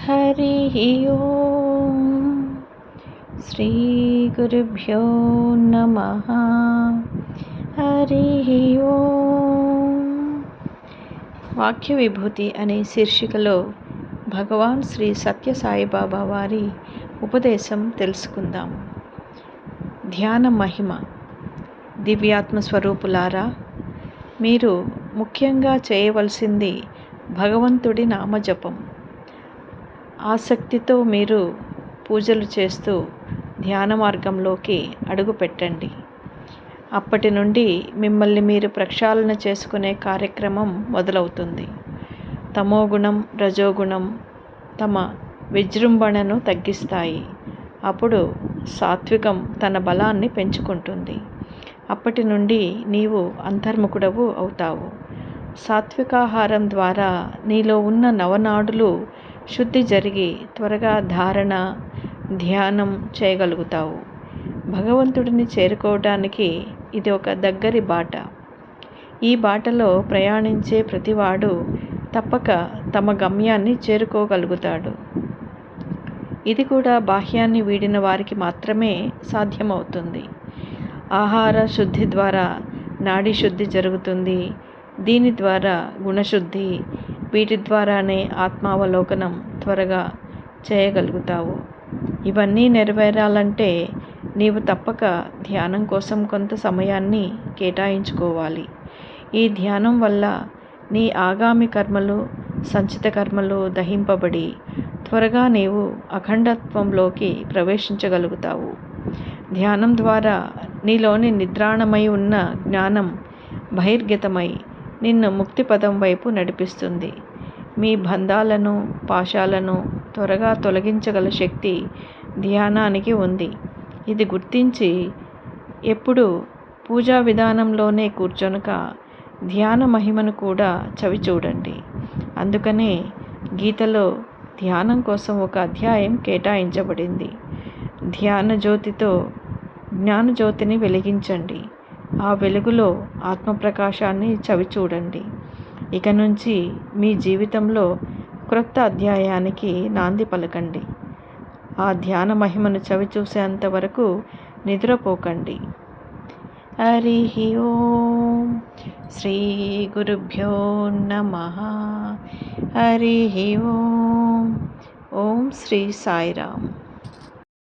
హరి ఓం. శ్రీ గురుభ్యో నమః. హరి ఓం. వాక్య విభూతి అనే శీర్షికలో భగవాన్ శ్రీ సత్య సాయిబాబా వారి ఉపదేశం తెలుసుకుందాం. ధ్యాన మహిమ. దివ్యాత్మ స్వరూపులారా, మీరు ముఖ్యంగా చేయవలసింది భగవంతుడి నామజపం. ఆసక్తితో మీరు పూజలు చేస్తూ ధ్యాన మార్గంలోకి అడుగుపెట్టండి. అప్పటి నుండి మిమ్మల్ని మీరు ప్రక్షాళన చేసుకునే కార్యక్రమం మొదలవుతుంది. తమోగుణం, రజోగుణం తమ విజృంభణను తగ్గిస్తాయి. అప్పుడు సాత్వికం తన బలాన్ని పెంచుకుంటుంది. అప్పటి నుండి నీవు అంతర్ముఖుడవు అవుతావు. సాత్వికాహారం ద్వారా నీలో ఉన్న నవనాడులు శుద్ధి జరిగి త్వరగా ధారణ, ధ్యానం చేయగలుగుతావు. భగవంతుడిని చేరుకోవడానికి ఇది ఒక దగ్గరి బాట. ఈ బాటలో ప్రయాణించే ప్రతివాడు తప్పక తమ గమ్యాన్ని చేరుకోగలుగుతాడు. ఇది కూడా బాహ్యాన్ని వీడిన వారికి మాత్రమే సాధ్యమవుతుంది. ఆహార శుద్ధి ద్వారా నాడీ శుద్ధి జరుగుతుంది. దీని ద్వారా గుణశుద్ధి, వీటి ద్వారానే ఆత్మావలోకనం త్వరగా చేయగలుగుతావు. ఇవన్నీ నెరవేరాలంటే నీవు తప్పక ధ్యానం కోసం కొంత సమయాన్ని కేటాయించుకోవాలి. ఈ ధ్యానం వల్ల నీ ఆగామి కర్మలు, సంచిత కర్మలు దహింపబడి త్వరగా నీవు అఖండత్వంలోకి ప్రవేశించగలుగుతావు. ధ్యానం ద్వారా నీలోని నిద్రాణమై ఉన్న జ్ఞానం బహిర్గతమై నిన్ను ముక్తిపదం వైపు నడిపిస్తుంది. మీ బంధాలను, పాశాలను త్వరగా తొలగించగల శక్తి ధ్యానానికి ఉంది. ఇది గుర్తించి ఎప్పుడు పూజా విధానంలోనే కూర్చొనక ధ్యాన మహిమను కూడా చవిచూడండి. అందుకనే గీతలో ధ్యానం కోసం ఒక అధ్యాయం కేటాయించబడింది. ధ్యాన జ్యోతితో జ్ఞానజ్యోతిని వెలిగించండి. ఆ వెలుగులో ఆత్మప్రకాశాన్ని చవిచూడండి. ఇక నుంచి మీ జీవితంలో క్రొత్త అధ్యాయానికి నాంది పలకండి. ఆ ధ్యాన మహిమను చవిచూసేంత వరకు నిద్రపోకండి. హరి ఓం. శ్రీ గురుభ్యో నమః. హరి ఓం. ఓం శ్రీ సాయిరామ్.